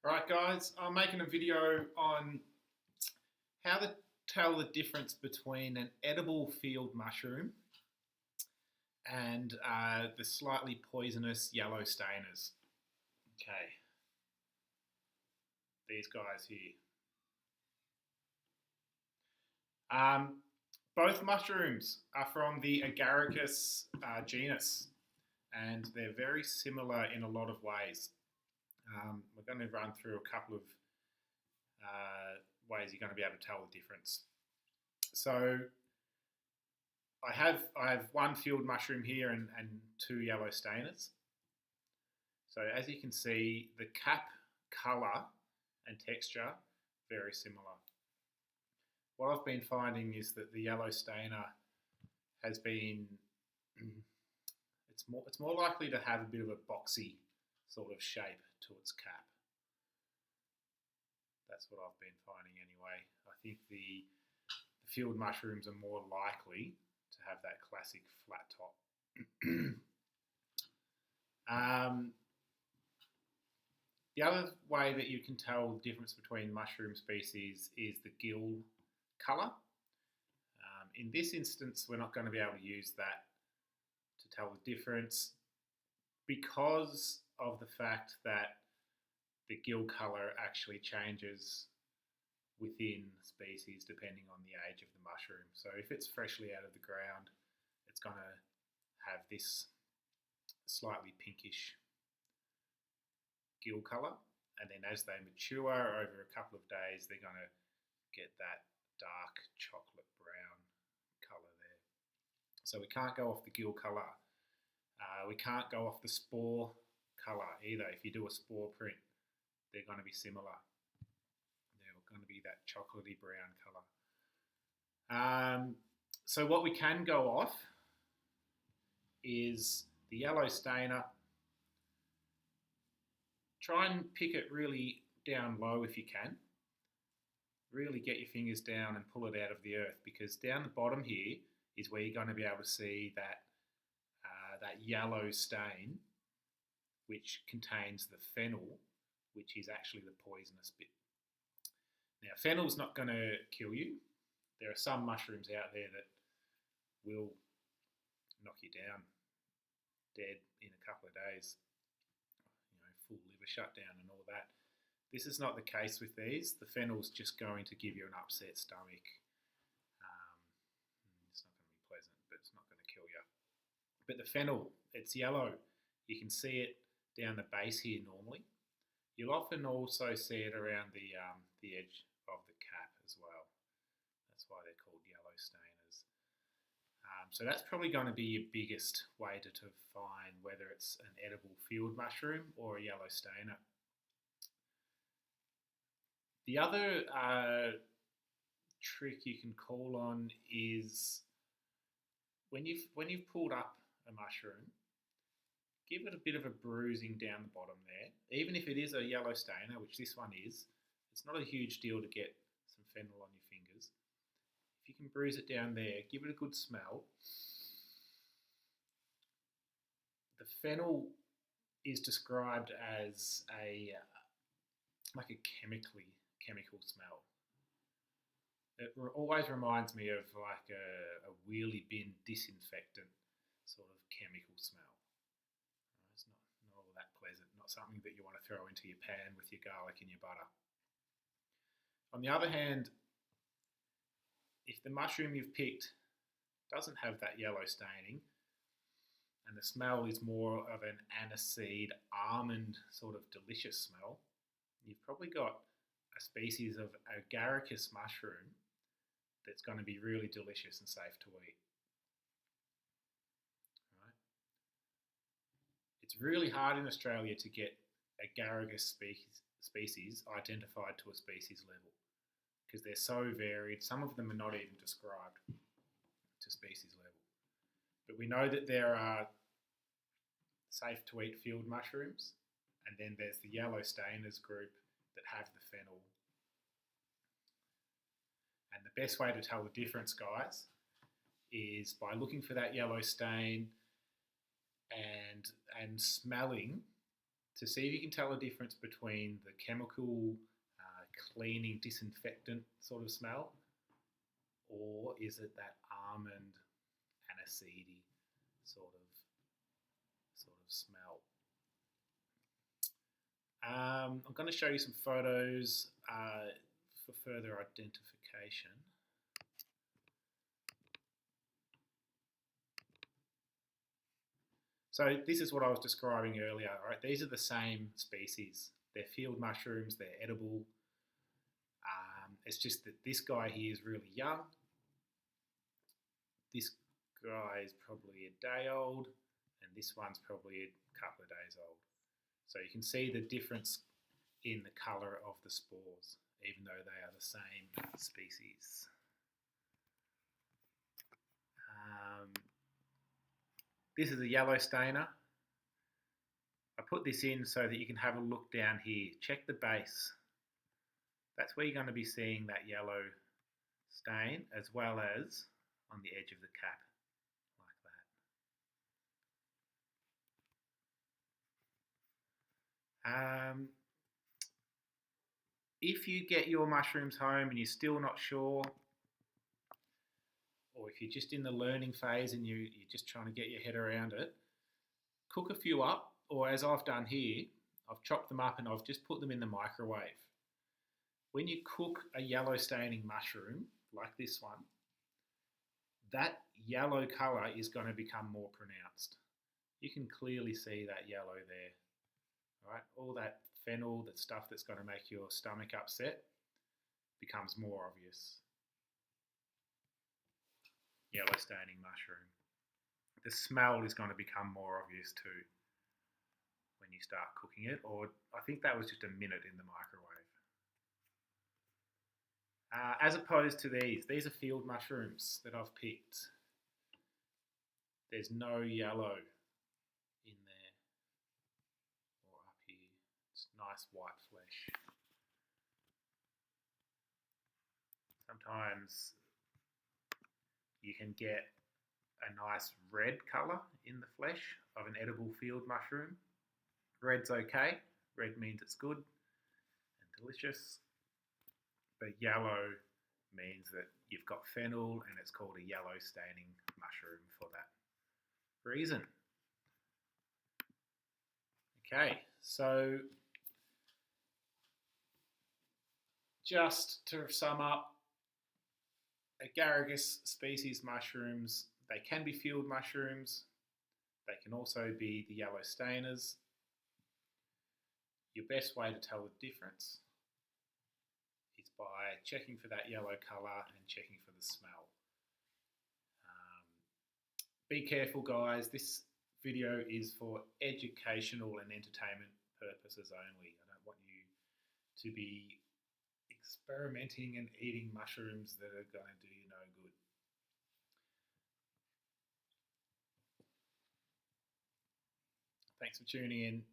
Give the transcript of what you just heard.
Alright guys, I'm making a video on how to tell the difference between an edible field mushroom and the slightly poisonous yellow stainers. Okay, these guys here. Um, Both mushrooms are from the Agaricus genus, and they're very similar in a lot of ways. We're going to run through a couple of ways you're going to be able to tell the difference. So I have one field mushroom here and two yellow stainers. So as you can see, the cap colour and texture very similar. What I've been finding is that the yellow stainer has been it's more likely to have a bit of a boxy sort of shape to its cap. That's what I've been finding anyway. I think the field mushrooms are more likely to have that classic flat top. The other way that you can tell the difference between mushroom species is the gill colour. In this instance, we're not going to be able to use that to tell the difference because of the fact that the gill colour actually changes within species depending on the age of the mushroom. So if it's freshly out of the ground, it's going to have this slightly pinkish gill colour, and then as they mature over a couple of days, they're going to get that dark chocolate brown colour there. So we can't go off the gill colour. We can't go off the spore colour either. If you do a spore print, they're going to be similar. They're going to be that chocolatey brown colour. So what we can go off is the yellow stainer. Try and pick it really down low if you can. Really get your fingers down and pull it out of the earth, because down the bottom here is where you're going to be able to see that that yellow stain, which contains the fennel, which is actually the poisonous bit. Now, fennel's not going to kill you. There are some mushrooms out there that will knock you down dead in a couple of days. Full liver shutdown and all that. This is not the case with these. The fennel's just going to give you an upset stomach. It's not going to be pleasant, but it's not going to kill you. But the fennel, it's yellow. You can see it down the base here normally. You'll often also see it around the edge of the cap as well. That's why they're called yellow stainers. So that's probably going to be your biggest way to define whether it's an edible field mushroom or a yellow stainer. The other trick you can call on is when you've pulled up a mushroom, give it a bit of a bruising down the bottom there. Even if it is a yellow stainer, which this one is, it's not a huge deal to get some fennel on your fingers. If you can bruise it down there, give it a good smell. The fennel is described as like a chemical smell. It always reminds me of like a wheelie bin disinfectant sort of chemical smell. It's not all that pleasant, not something that you want to throw into your pan with your garlic and your butter. On the other hand, if the mushroom you've picked doesn't have that yellow staining and the smell is more of an aniseed almond sort of delicious smell, you've probably got a species of Agaricus mushroom that's going to be really delicious and safe to eat. Right? It's really hard in Australia to get Agaricus species identified to a species level, because they're so varied. Some of them are not even described to species level. But we know that there are safe to eat field mushrooms, and then there's the yellow stainers group that have the fennel. And the best way to tell the difference, guys, is by looking for that yellow stain and smelling to see if you can tell the difference between the chemical cleaning disinfectant sort of smell, or is it that almond aniseedy sort of smell. I'm going to show you some photos for further identification. So this is what I was describing earlier, right? These are the same species. They're field mushrooms, they're edible. It's just that this guy here is really young. This guy is probably a day old, and this one's probably a couple of days old. So you can see the difference in the colour of the spores, even though they are the same species. This is a yellow stainer. I put this in so that you can have a look down here. Check the base. That's where you're going to be seeing that yellow stain, as well as on the edge of the cap, like that. If you get your mushrooms home and you're still not sure, or if you're just in the learning phase and you're just trying to get your head around it, cook a few up, or as I've done here, I've chopped them up and I've just put them in the microwave. When you cook a yellow staining mushroom, like this one, that yellow colour is going to become more pronounced. You can clearly see that yellow there. Right? All that fennel, that stuff that's going to make your stomach upset, becomes more obvious. Yellow staining mushroom. The smell is going to become more obvious too when you start cooking it, or I think that was just a minute in the microwave. As opposed to these are field mushrooms that I've picked. There's no yellow in there or up here. It's nice white flesh. Sometimes you can get a nice red colour in the flesh of an edible field mushroom. Red's okay. Red means it's good and delicious. But yellow means that you've got fennel and it's called a yellow staining mushroom for that reason. Okay, so just to sum up, agaricus species mushrooms, they can be field mushrooms. They can also be the yellow stainers. Your best way to tell the difference is by checking for that yellow colour and checking for the smell. Be careful, guys. This video is for educational and entertainment purposes only. I don't want you to be experimenting and eating mushrooms that are going to do you no good. Thanks for tuning in.